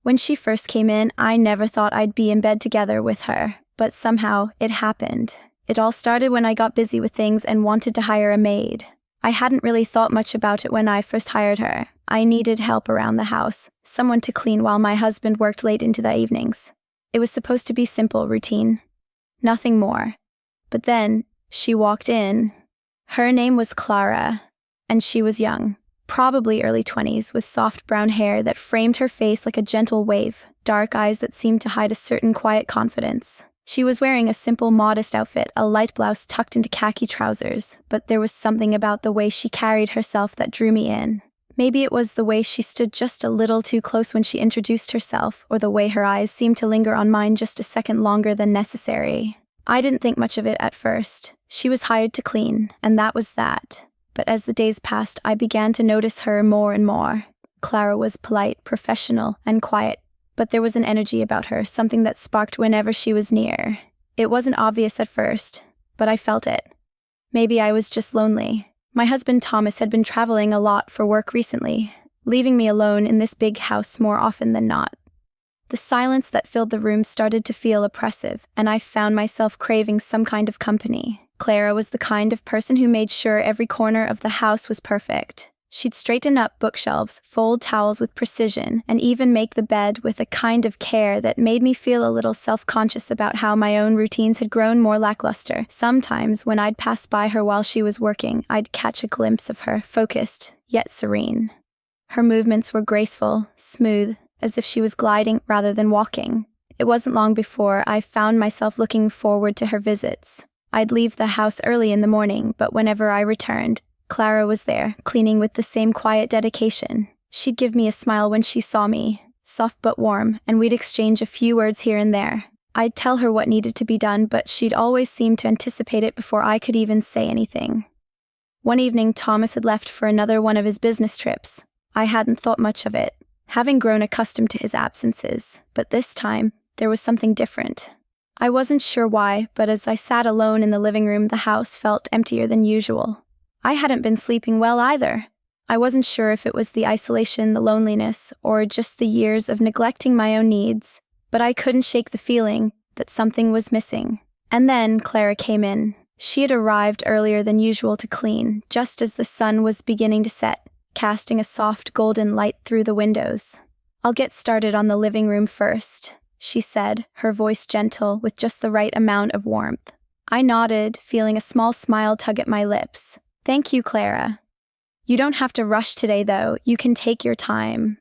When she first came in, I never thought I'd be in bed together with her, but somehow it happened. It all started when I got busy with things and wanted to hire a maid. I hadn't really thought much about it when I first hired her. I needed help around the house, someone to clean while my husband worked late into the evenings. It was supposed to be simple routine, nothing more. But then, she walked in. Her name was Clara, and she was young, probably early 20s, with soft brown hair that framed her face like a gentle wave, dark eyes that seemed to hide a certain quiet confidence. She was wearing a simple, modest outfit, a light blouse tucked into khaki trousers, but there was something about the way she carried herself that drew me in. Maybe it was the way she stood just a little too close when she introduced herself, or the way her eyes seemed to linger on mine just a second longer than necessary. I didn't think much of it at first. She was hired to clean, and that was that. But as the days passed, I began to notice her more and more. Clara was polite, professional, and quiet, but there was an energy about her, something that sparked whenever she was near. It wasn't obvious at first, but I felt it. Maybe I was just lonely. My husband Thomas had been traveling a lot for work recently, leaving me alone in this big house more often than not. The silence that filled the room started to feel oppressive, and I found myself craving some kind of company. Clara was the kind of person who made sure every corner of the house was perfect. She'd straighten up bookshelves, fold towels with precision, and even make the bed with a kind of care that made me feel a little self-conscious about how my own routines had grown more lackluster. Sometimes, when I'd pass by her while she was working, I'd catch a glimpse of her, focused, yet serene. Her movements were graceful, smooth, as if she was gliding rather than walking. It wasn't long before I found myself looking forward to her visits. I'd leave the house early in the morning, but whenever I returned, Clara was there, cleaning with the same quiet dedication. She'd give me a smile when she saw me, soft but warm, and we'd exchange a few words here and there. I'd tell her what needed to be done, but she'd always seem to anticipate it before I could even say anything. One evening, Thomas had left for another one of his business trips. I hadn't thought much of it, having grown accustomed to his absences, but this time, there was something different. I wasn't sure why, but as I sat alone in the living room, the house felt emptier than usual. I hadn't been sleeping well either. I wasn't sure if it was the isolation, the loneliness, or just the years of neglecting my own needs, but I couldn't shake the feeling that something was missing. And then Clara came in. She had arrived earlier than usual to clean, just as the sun was beginning to set, casting a soft golden light through the windows. "I'll get started on the living room first," she said, her voice gentle, with just the right amount of warmth. I nodded, feeling a small smile tug at my lips. "Thank you, Clara. You don't have to rush today, though. You can take your time."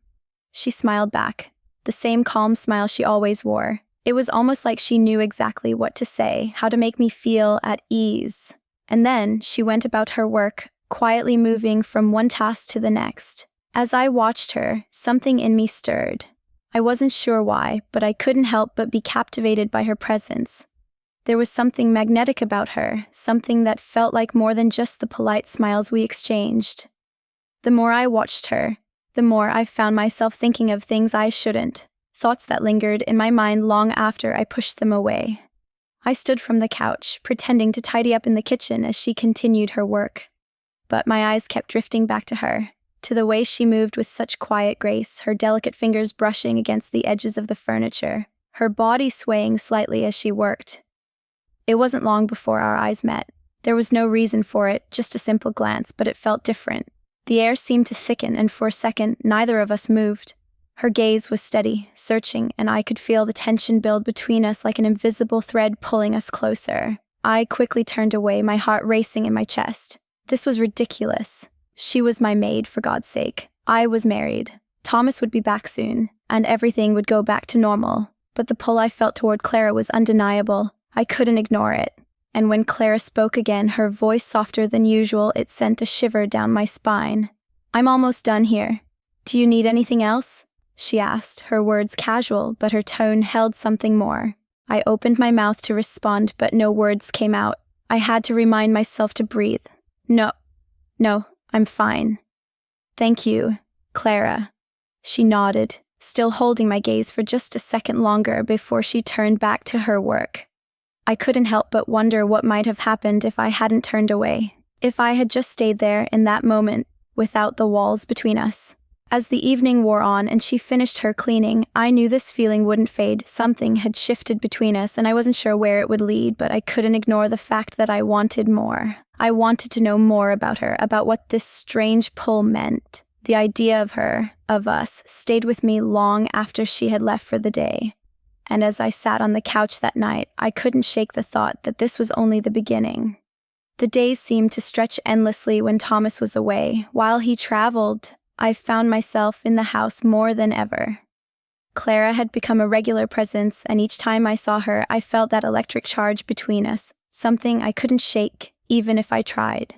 She smiled back, the same calm smile she always wore. It was almost like she knew exactly what to say, how to make me feel at ease. And then she went about her work, quietly moving from one task to the next. As I watched her, something in me stirred. I wasn't sure why, but I couldn't help but be captivated by her presence. There was something magnetic about her, something that felt like more than just the polite smiles we exchanged. The more I watched her, the more I found myself thinking of things I shouldn't, thoughts that lingered in my mind long after I pushed them away. I stood from the couch, pretending to tidy up in the kitchen as she continued her work. But my eyes kept drifting back to her, to the way she moved with such quiet grace, her delicate fingers brushing against the edges of the furniture, her body swaying slightly as she worked. It wasn't long before our eyes met. There was no reason for it, just a simple glance, but it felt different. The air seemed to thicken, and for a second, neither of us moved. Her gaze was steady, searching, and I could feel the tension build between us like an invisible thread pulling us closer. I quickly turned away, my heart racing in my chest. This was ridiculous. She was my maid, for God's sake. I was married. Thomas would be back soon, and everything would go back to normal. But the pull I felt toward Clara was undeniable. I couldn't ignore it. And when Clara spoke again, her voice softer than usual, it sent a shiver down my spine. "I'm almost done here. Do you need anything else?" she asked, her words casual, but her tone held something more. I opened my mouth to respond, but no words came out. I had to remind myself to breathe. No, I'm fine. "Thank you, Clara." She nodded, still holding my gaze for just a second longer before she turned back to her work. I couldn't help but wonder what might have happened if I hadn't turned away, if I had just stayed there in that moment, without the walls between us. As the evening wore on and she finished her cleaning, I knew this feeling wouldn't fade. Something had shifted between us, and I wasn't sure where it would lead, but I couldn't ignore the fact that I wanted more. I wanted to know more about her, about what this strange pull meant. The idea of her, of us, stayed with me long after she had left for the day. And as I sat on the couch that night, I couldn't shake the thought that this was only the beginning. The days seemed to stretch endlessly when Thomas was away. While he traveled, I found myself in the house more than ever. Clara had become a regular presence, and each time I saw her, I felt that electric charge between us, something I couldn't shake, even if I tried.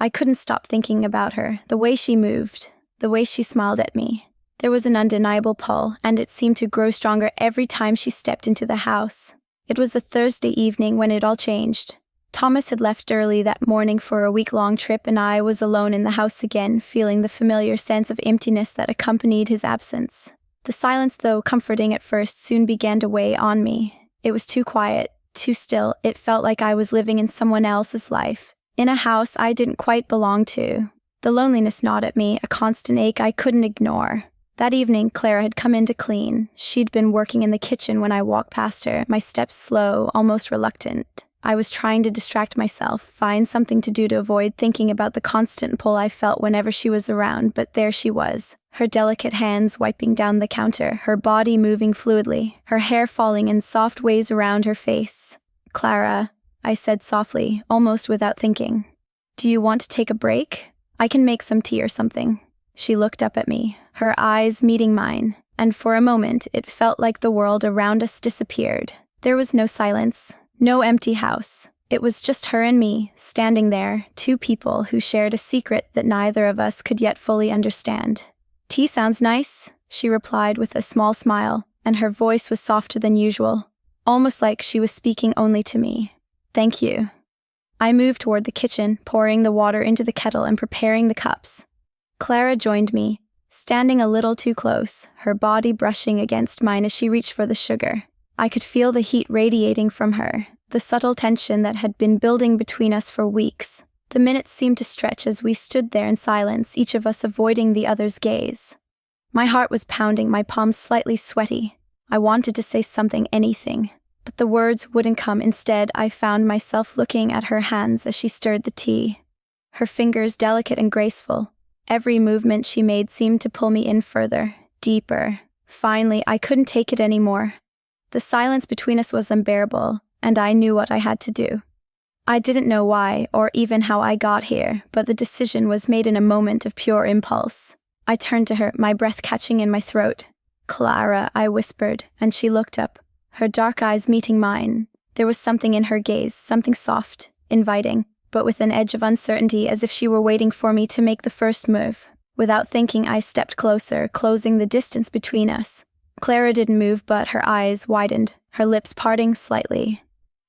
I couldn't stop thinking about her, the way she moved, the way she smiled at me. There was an undeniable pull, and it seemed to grow stronger every time she stepped into the house. It was a Thursday evening when it all changed. Thomas had left early that morning for a week-long trip, and I was alone in the house again, feeling the familiar sense of emptiness that accompanied his absence. The silence, though comforting at first, soon began to weigh on me. It was too quiet, too still. It felt like I was living in someone else's life, in a house I didn't quite belong to. The loneliness gnawed at me, a constant ache I couldn't ignore. That evening, Clara had come in to clean. She'd been working in the kitchen when I walked past her, my steps slow, almost reluctant. I was trying to distract myself, find something to do to avoid thinking about the constant pull I felt whenever she was around, but there she was, her delicate hands wiping down the counter, her body moving fluidly, her hair falling in soft waves around her face. "Clara," I said softly, almost without thinking. "Do you want to take a break? I can make some tea or something." She looked up at me, her eyes meeting mine, and for a moment it felt like the world around us disappeared. There was no silence. No empty house. It was just her and me, standing there, two people who shared a secret that neither of us could yet fully understand. "Tea sounds nice," she replied with a small smile, and her voice was softer than usual, almost like she was speaking only to me. "Thank you." I moved toward the kitchen, pouring the water into the kettle and preparing the cups. Clara joined me, standing a little too close, her body brushing against mine as she reached for the sugar. I could feel the heat radiating from her, the subtle tension that had been building between us for weeks. The minutes seemed to stretch as we stood there in silence, each of us avoiding the other's gaze. My heart was pounding, my palms slightly sweaty. I wanted to say something, anything, but the words wouldn't come. Instead, I found myself looking at her hands as she stirred the tea. Her fingers delicate and graceful. Every movement she made seemed to pull me in further, deeper. Finally, I couldn't take it anymore. The silence between us was unbearable, and I knew what I had to do. I didn't know why, or even how I got here, but the decision was made in a moment of pure impulse. I turned to her, my breath catching in my throat. "Clara," I whispered, and she looked up, her dark eyes meeting mine. There was something in her gaze, something soft, inviting, but with an edge of uncertainty, as if she were waiting for me to make the first move. Without thinking, I stepped closer, closing the distance between us. Clara didn't move, but her eyes widened, her lips parting slightly.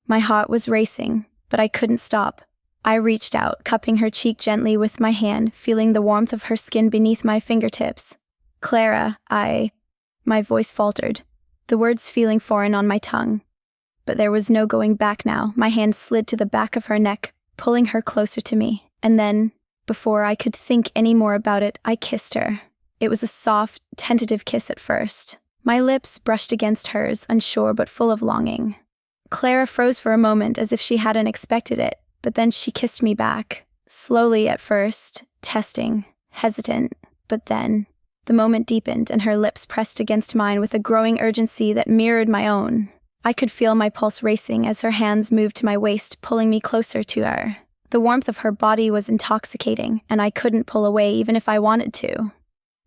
My heart was racing, but I couldn't stop. I reached out, cupping her cheek gently with my hand, feeling the warmth of her skin beneath my fingertips. "Clara, My voice faltered, the words feeling foreign on my tongue. But there was no going back now. My hand slid to the back of her neck, pulling her closer to me, and then, before I could think any more about it, I kissed her. It was a soft, tentative kiss at first. My lips brushed against hers, unsure but full of longing. Clara froze for a moment as if she hadn't expected it, but then she kissed me back. Slowly at first, testing, hesitant, but then the moment deepened and her lips pressed against mine with a growing urgency that mirrored my own. I could feel my pulse racing as her hands moved to my waist, pulling me closer to her. The warmth of her body was intoxicating, and I couldn't pull away even if I wanted to.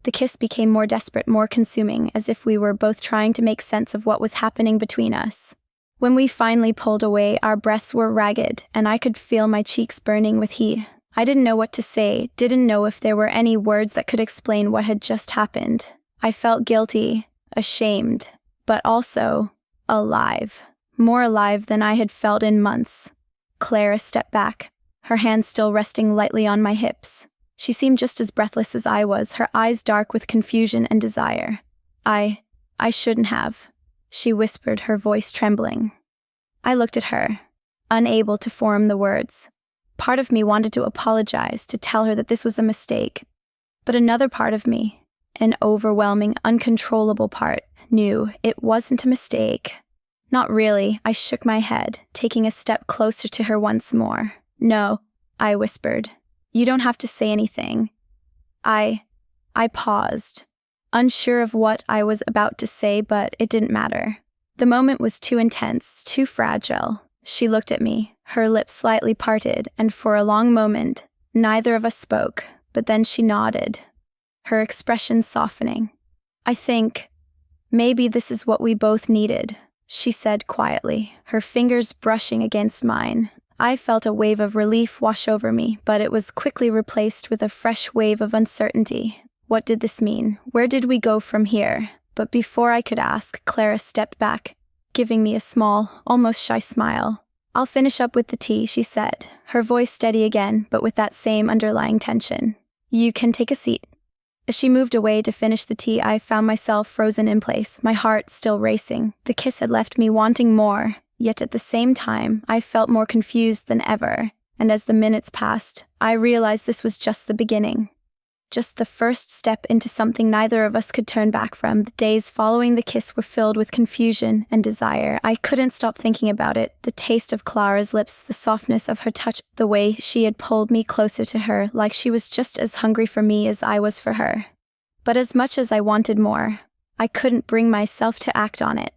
The kiss became more desperate, more consuming, as if we were both trying to make sense of what was happening between us. When we finally pulled away, our breaths were ragged, and I could feel my cheeks burning with heat. I didn't know what to say, didn't know if there were any words that could explain what had just happened. I felt guilty, ashamed, but also alive. More alive than I had felt in months. Clara stepped back, her hands still resting lightly on my hips. She seemed just as breathless as I was, her eyes dark with confusion and desire. I shouldn't have," she whispered, her voice trembling. I looked at her, unable to form the words. Part of me wanted to apologize, to tell her that this was a mistake. But another part of me, an overwhelming, uncontrollable part, knew it wasn't a mistake. Not really, I shook my head, taking a step closer to her once more. No, I whispered. You don't have to say anything. I paused, unsure of what I was about to say, but it didn't matter. The moment was too intense, too fragile. She looked at me, her lips slightly parted, and for a long moment, neither of us spoke, but then she nodded, her expression softening. I think maybe this is what we both needed, she said quietly, her fingers brushing against mine. I felt a wave of relief wash over me, but it was quickly replaced with a fresh wave of uncertainty. What did this mean? Where did we go from here? But before I could ask, Clara stepped back, giving me a small, almost shy smile. I'll finish up with the tea, she said, her voice steady again, but with that same underlying tension. You can take a seat. As she moved away to finish the tea, I found myself frozen in place, my heart still racing. The kiss had left me wanting more, yet at the same time, I felt more confused than ever, and as the minutes passed, I realized this was just the beginning. Just the first step into something neither of us could turn back from. The days following the kiss were filled with confusion and desire. I couldn't stop thinking about it. The taste of Clara's lips, the softness of her touch, the way she had pulled me closer to her, like she was just as hungry for me as I was for her. But as much as I wanted more, I couldn't bring myself to act on it.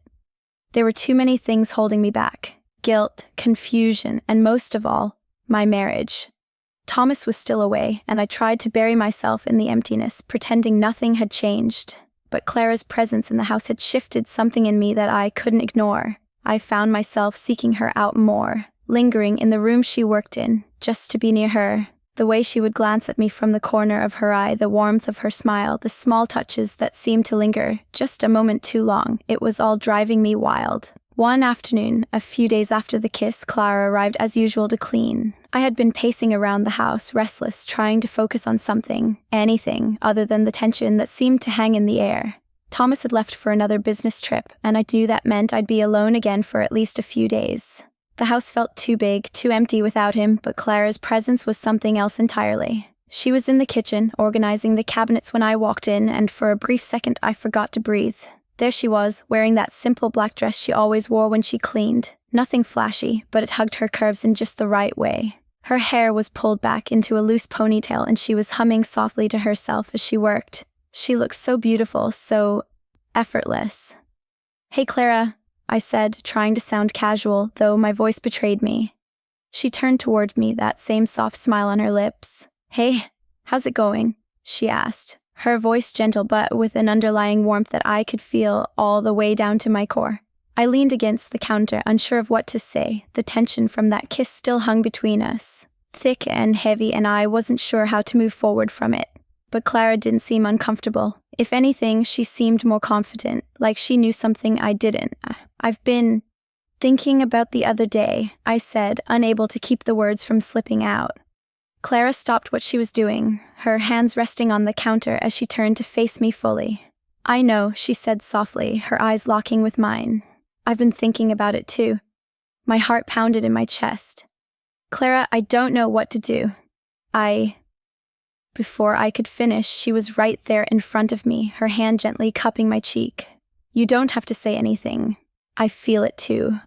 There were too many things holding me back. Guilt, confusion, and most of all, my marriage. Thomas was still away, and I tried to bury myself in the emptiness, pretending nothing had changed. But Clara's presence in the house had shifted something in me that I couldn't ignore. I found myself seeking her out more, lingering in the room she worked in, just to be near her. The way she would glance at me from the corner of her eye, the warmth of her smile, the small touches that seemed to linger just a moment too long, it was all driving me wild. One afternoon, a few days after the kiss, Clara arrived as usual to clean. I had been pacing around the house, restless, trying to focus on something, anything, other than the tension that seemed to hang in the air. Thomas had left for another business trip, and I knew that meant I'd be alone again for at least a few days. The house felt too big, too empty without him, but Clara's presence was something else entirely. She was in the kitchen, organizing the cabinets when I walked in, and for a brief second I forgot to breathe. There she was, wearing that simple black dress she always wore when she cleaned. Nothing flashy, but it hugged her curves in just the right way. Her hair was pulled back into a loose ponytail, and she was humming softly to herself as she worked. She looked so beautiful, so effortless. "Hey, Clara," I said, trying to sound casual, though my voice betrayed me. She turned toward me, that same soft smile on her lips. "Hey, how's it going?" she asked, her voice gentle but with an underlying warmth that I could feel all the way down to my core. I leaned against the counter, unsure of what to say. The tension from that kiss still hung between us, thick and heavy, and I wasn't sure how to move forward from it. But Clara didn't seem uncomfortable. If anything, she seemed more confident, like she knew something I didn't. "I've been thinking about the other day," I said, unable to keep the words from slipping out. Clara stopped what she was doing, her hands resting on the counter as she turned to face me fully. "I know," she said softly, her eyes locking with mine. "I've been thinking about it too." My heart pounded in my chest. "Clara, I don't know what to do." Before I could finish, she was right there in front of me, her hand gently cupping my cheek. "You don't have to say anything. I feel it too.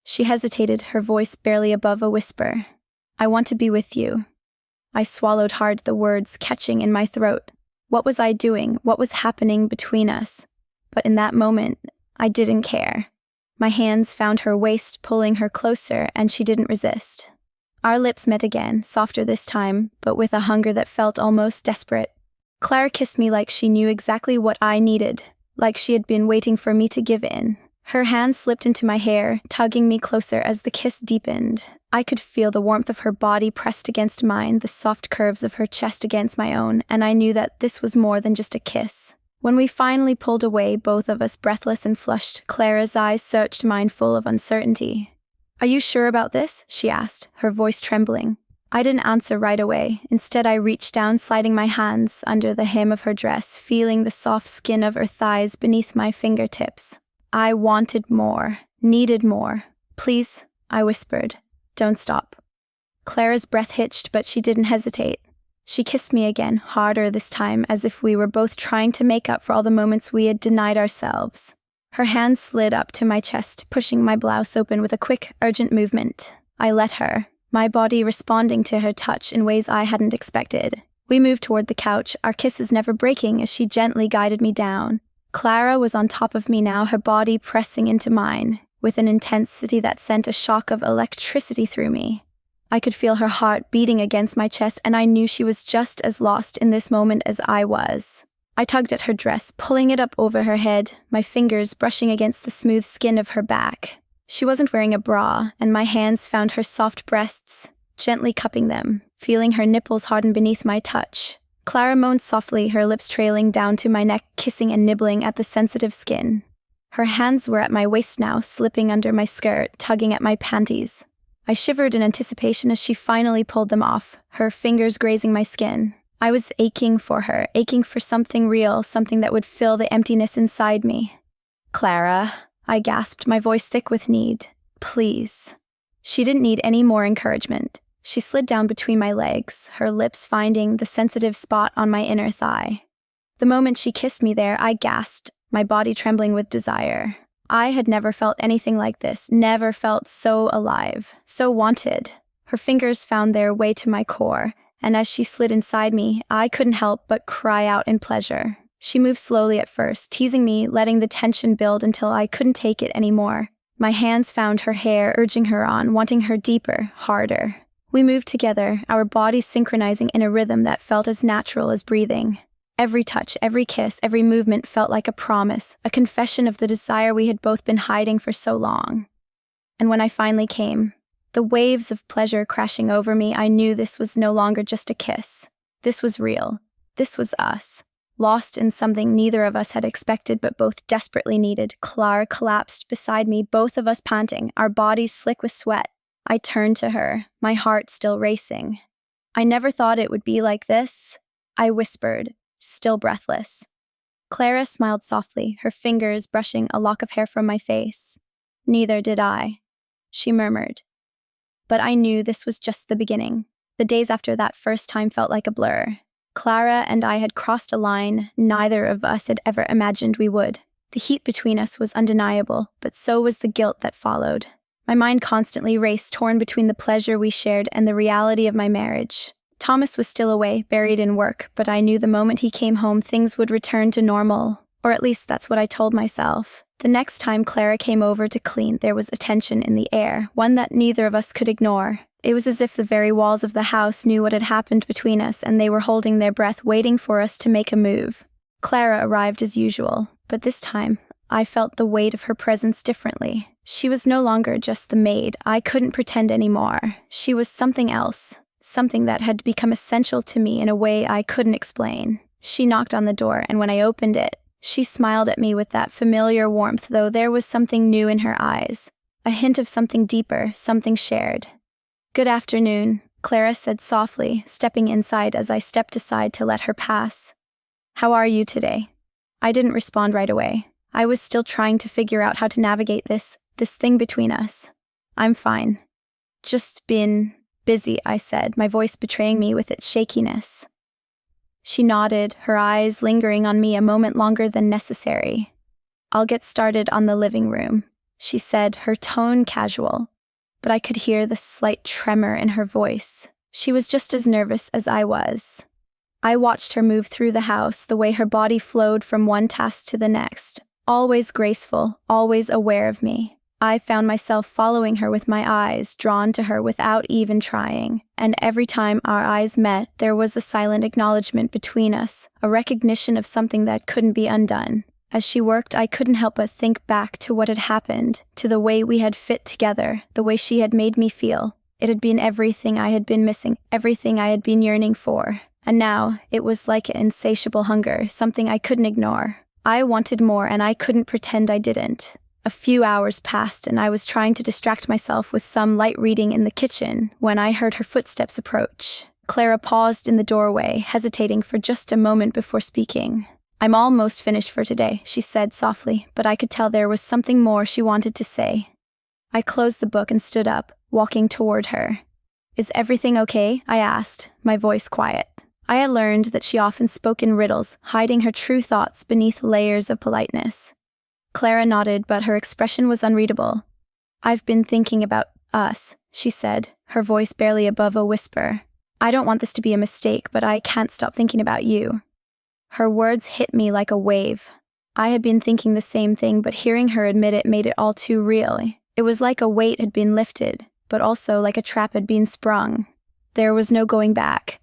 She hesitated, her voice barely above a whisper. "I want to be with you." I swallowed hard, the words catching in my throat. What was I doing? What was happening between us? But in that moment, I didn't care. My hands found her waist, pulling her closer, and she didn't resist. Our lips met again, softer this time, but with a hunger that felt almost desperate. Clara kissed me like she knew exactly what I needed, like she had been waiting for me to give in. Her hand slipped into my hair, tugging me closer as the kiss deepened. I could feel the warmth of her body pressed against mine, the soft curves of her chest against my own, and I knew that this was more than just a kiss. When we finally pulled away, both of us breathless and flushed, Clara's eyes searched mine full of uncertainty. "Are you sure about this?" she asked, her voice trembling. I didn't answer right away. Instead, I reached down, sliding my hands under the hem of her dress, feeling the soft skin of her thighs beneath my fingertips. I wanted more, needed more. "Please," I whispered, "don't stop." Clara's breath hitched, but she didn't hesitate. She kissed me again, harder this time, as if we were both trying to make up for all the moments we had denied ourselves. Her hand slid up to my chest, pushing my blouse open with a quick, urgent movement. I let her, my body responding to her touch in ways I hadn't expected. We moved toward the couch, our kisses never breaking as she gently guided me down. Clara was on top of me now, her body pressing into mine, with an intensity that sent a shock of electricity through me. I could feel her heart beating against my chest, and I knew she was just as lost in this moment as I was. I tugged at her dress, pulling it up over her head, my fingers brushing against the smooth skin of her back. She wasn't wearing a bra, and my hands found her soft breasts, gently cupping them, feeling her nipples harden beneath my touch. Clara moaned softly, her lips trailing down to my neck, kissing and nibbling at the sensitive skin. Her hands were at my waist now, slipping under my skirt, tugging at my panties. I shivered in anticipation as she finally pulled them off, her fingers grazing my skin. I was aching for her, aching for something real, something that would fill the emptiness inside me. "Clara," I gasped, my voice thick with need. "Please." She didn't need any more encouragement. She slid down between my legs, her lips finding the sensitive spot on my inner thigh. The moment she kissed me there, I gasped, my body trembling with desire. I had never felt anything like this, never felt so alive, so wanted. Her fingers found their way to my core, and as she slid inside me, I couldn't help but cry out in pleasure. She moved slowly at first, teasing me, letting the tension build until I couldn't take it anymore. My hands found her hair, urging her on, wanting her deeper, harder. We moved together, our bodies synchronizing in a rhythm that felt as natural as breathing. Every touch, every kiss, every movement felt like a promise, a confession of the desire we had both been hiding for so long. And when I finally came, the waves of pleasure crashing over me, I knew this was no longer just a kiss. This was real. This was us. Lost in something neither of us had expected but both desperately needed. Clara collapsed beside me, both of us panting, our bodies slick with sweat. I turned to her, my heart still racing. "I never thought it would be like this," I whispered, still breathless. Clara smiled softly, her fingers brushing a lock of hair from my face. "Neither did I," she murmured. But I knew this was just the beginning. The days after that first time felt like a blur. Clara and I had crossed a line neither of us had ever imagined we would. The heat between us was undeniable, but so was the guilt that followed. My mind constantly raced, torn between the pleasure we shared and the reality of my marriage. Thomas was still away, buried in work, but I knew the moment he came home things would return to normal, or at least that's what I told myself. The next time Clara came over to clean, there was a tension in the air, one that neither of us could ignore. It was as if the very walls of the house knew what had happened between us, and they were holding their breath, waiting for us to make a move. Clara arrived as usual, but this time, I felt the weight of her presence differently. She was no longer just the maid. I couldn't pretend anymore. She was something else. Something that had become essential to me in a way I couldn't explain. She knocked on the door, and when I opened it, she smiled at me with that familiar warmth, though there was something new in her eyes. A hint of something deeper, something shared. "Good afternoon," Clara said softly, stepping inside as I stepped aside to let her pass. "How are you today?" I didn't respond right away. I was still trying to figure out how to navigate this thing between us. "I'm fine. Just been busy," I said, my voice betraying me with its shakiness. She nodded, her eyes lingering on me a moment longer than necessary. "I'll get started on the living room," she said, her tone casual, but I could hear the slight tremor in her voice. She was just as nervous as I was. I watched her move through the house, the way her body flowed from one task to the next, always graceful, always aware of me. I found myself following her with my eyes, drawn to her without even trying, and every time our eyes met, there was a silent acknowledgement between us, a recognition of something that couldn't be undone. As she worked, I couldn't help but think back to what had happened, to the way we had fit together, the way she had made me feel. It had been everything I had been missing, everything I had been yearning for. And now, it was like an insatiable hunger, something I couldn't ignore. I wanted more, and I couldn't pretend I didn't. A few hours passed, and I was trying to distract myself with some light reading in the kitchen when I heard her footsteps approach. Clara paused in the doorway, hesitating for just a moment before speaking. "I'm almost finished for today," she said softly, but I could tell there was something more she wanted to say. I closed the book and stood up, walking toward her. "Is everything okay?" I asked, my voice quiet. I had learned that she often spoke in riddles, hiding her true thoughts beneath layers of politeness. Clara nodded, but her expression was unreadable. "I've been thinking about us," she said, her voice barely above a whisper. "I don't want this to be a mistake, but I can't stop thinking about you." Her words hit me like a wave. I had been thinking the same thing, but hearing her admit it made it all too real. It was like a weight had been lifted, but also like a trap had been sprung. There was no going back.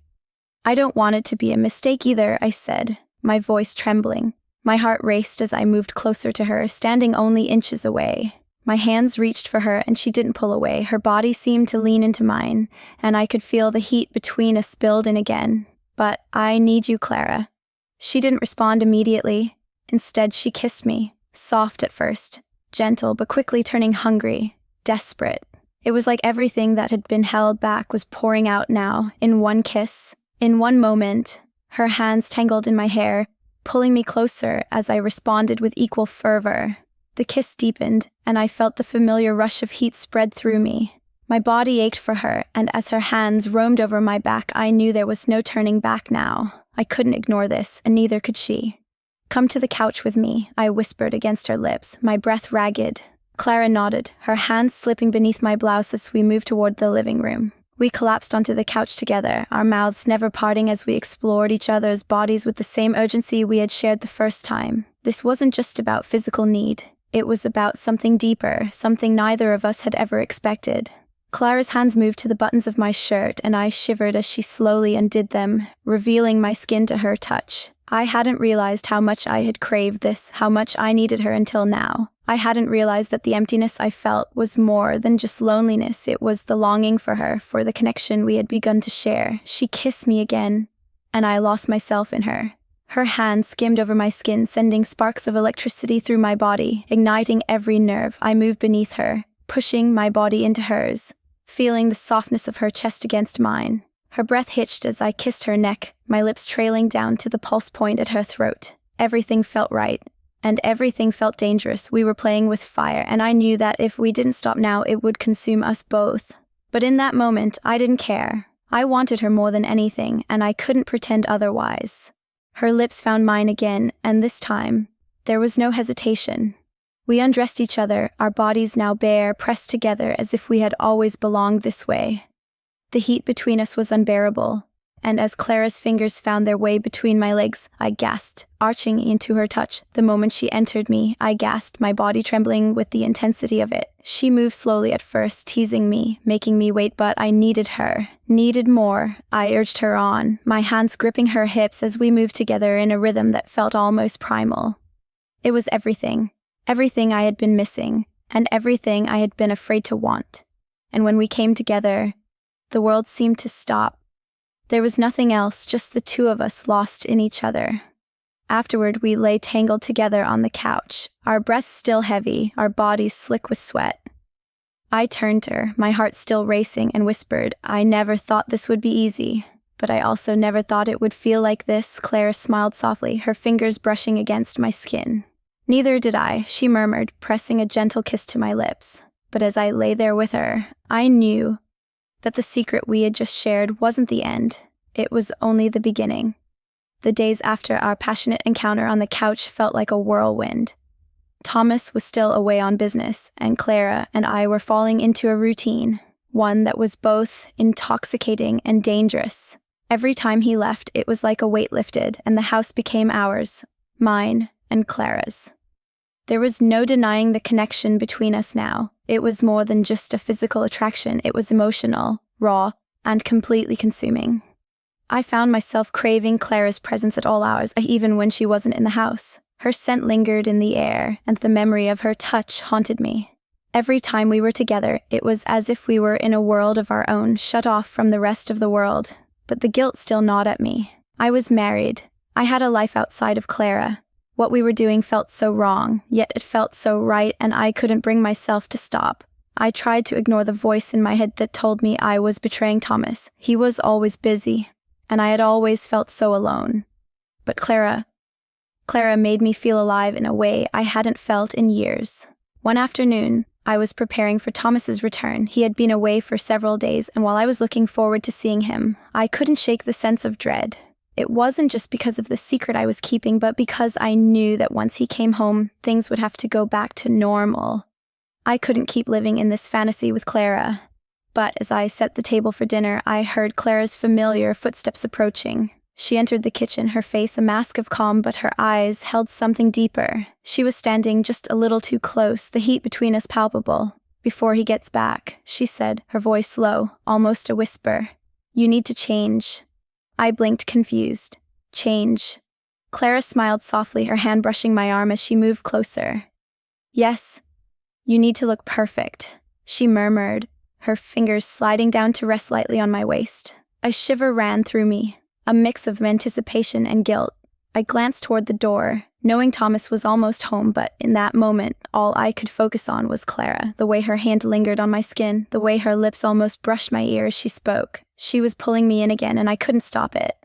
"I don't want it to be a mistake either," I said, my voice trembling. My heart raced as I moved closer to her, standing only inches away. My hands reached for her and she didn't pull away. Her body seemed to lean into mine, and I could feel the heat between us build in again. "But I need you, Clara." She didn't respond immediately. Instead, she kissed me, soft at first, gentle but quickly turning hungry, desperate. It was like everything that had been held back was pouring out now, in one kiss. In one moment, her hands tangled in my hair, pulling me closer as I responded with equal fervor. The kiss deepened, and I felt the familiar rush of heat spread through me. My body ached for her, and as her hands roamed over my back, I knew there was no turning back now. I couldn't ignore this, and neither could she. "Come to the couch with me," I whispered against her lips, my breath ragged. Clara nodded, her hands slipping beneath my blouse as we moved toward the living room. We collapsed onto the couch together, our mouths never parting as we explored each other's bodies with the same urgency we had shared the first time. This wasn't just about physical need. It was about something deeper, something neither of us had ever expected. Clara's hands moved to the buttons of my shirt, and I shivered as she slowly undid them, revealing my skin to her touch. I hadn't realized how much I had craved this, how much I needed her until now. I hadn't realized that the emptiness I felt was more than just loneliness. It was the longing for her, for the connection we had begun to share. She kissed me again, and I lost myself in her. Her hand skimmed over my skin, sending sparks of electricity through my body, igniting every nerve. I moved beneath her, pushing my body into hers, feeling the softness of her chest against mine. Her breath hitched as I kissed her neck, my lips trailing down to the pulse point at her throat. Everything felt right, and everything felt dangerous. We were playing with fire, and I knew that if we didn't stop now, it would consume us both. But in that moment, I didn't care. I wanted her more than anything, and I couldn't pretend otherwise. Her lips found mine again, and this time, there was no hesitation. We undressed each other, our bodies now bare, pressed together as if we had always belonged this way. The heat between us was unbearable, and as Clara's fingers found their way between my legs, I gasped, arching into her touch. The moment she entered me, I gasped, my body trembling with the intensity of it. She moved slowly at first, teasing me, making me wait, but I needed her, needed more. I urged her on, my hands gripping her hips as we moved together in a rhythm that felt almost primal. It was everything I had been missing, and everything I had been afraid to want. And when we came together, the world seemed to stop. There was nothing else, just the two of us lost in each other. Afterward, we lay tangled together on the couch, our breaths still heavy, our bodies slick with sweat. I turned to her, my heart still racing, and whispered, "I never thought this would be easy, but I also never thought it would feel like this." Clara smiled softly, her fingers brushing against my skin. "Neither did I," she murmured, pressing a gentle kiss to my lips. But as I lay there with her, I knew that the secret we had just shared wasn't the end. It was only the beginning. The days after our passionate encounter on the couch felt like a whirlwind. Thomas was still away on business, and Clara and I were falling into a routine, one that was both intoxicating and dangerous. Every time he left, it was like a weight lifted, and the house became ours, mine and Clara's. There was no denying the connection between us now. It was more than just a physical attraction. It was emotional, raw, and completely consuming. I found myself craving Clara's presence at all hours, even when she wasn't in the house. Her scent lingered in the air, and the memory of her touch haunted me. Every time we were together, it was as if we were in a world of our own, shut off from the rest of the world. But the guilt still gnawed at me. I was married. I had a life outside of Clara. What we were doing felt so wrong, yet it felt so right, and I couldn't bring myself to stop. I tried to ignore the voice in my head that told me I was betraying Thomas. He was always busy, and I had always felt so alone. But Clara made me feel alive in a way I hadn't felt in years. One afternoon, I was preparing for Thomas's return. He had been away for several days, and while I was looking forward to seeing him, I couldn't shake the sense of dread. It wasn't just because of the secret I was keeping, but because I knew that once he came home, things would have to go back to normal. I couldn't keep living in this fantasy with Clara. But as I set the table for dinner, I heard Clara's familiar footsteps approaching. She entered the kitchen, her face a mask of calm, but her eyes held something deeper. She was standing just a little too close, the heat between us palpable. "Before he gets back," she said, her voice low, almost a whisper. "You need to change." I blinked, confused. Change. Clara smiled softly, her hand brushing my arm as she moved closer. "Yes, you need to look perfect," she murmured, her fingers sliding down to rest lightly on my waist. A shiver ran through me, a mix of anticipation and guilt. I glanced toward the door, knowing Thomas was almost home, but in that moment, all I could focus on was Clara, the way her hand lingered on my skin, the way her lips almost brushed my ear as she spoke. She was pulling me in again, and I couldn't stop it.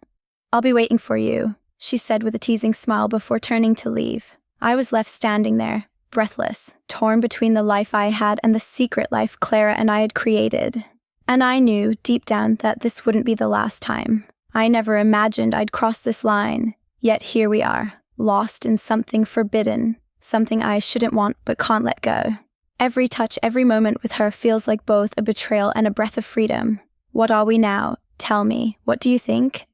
"I'll be waiting for you," she said with a teasing smile before turning to leave. I was left standing there, breathless, torn between the life I had and the secret life Clara and I had created. And I knew, deep down, that this wouldn't be the last time. I never imagined I'd cross this line. Yet here we are, lost in something forbidden, something I shouldn't want but can't let go. Every touch, every moment with her feels like both a betrayal and a breath of freedom. What are we now? Tell me, what do you think?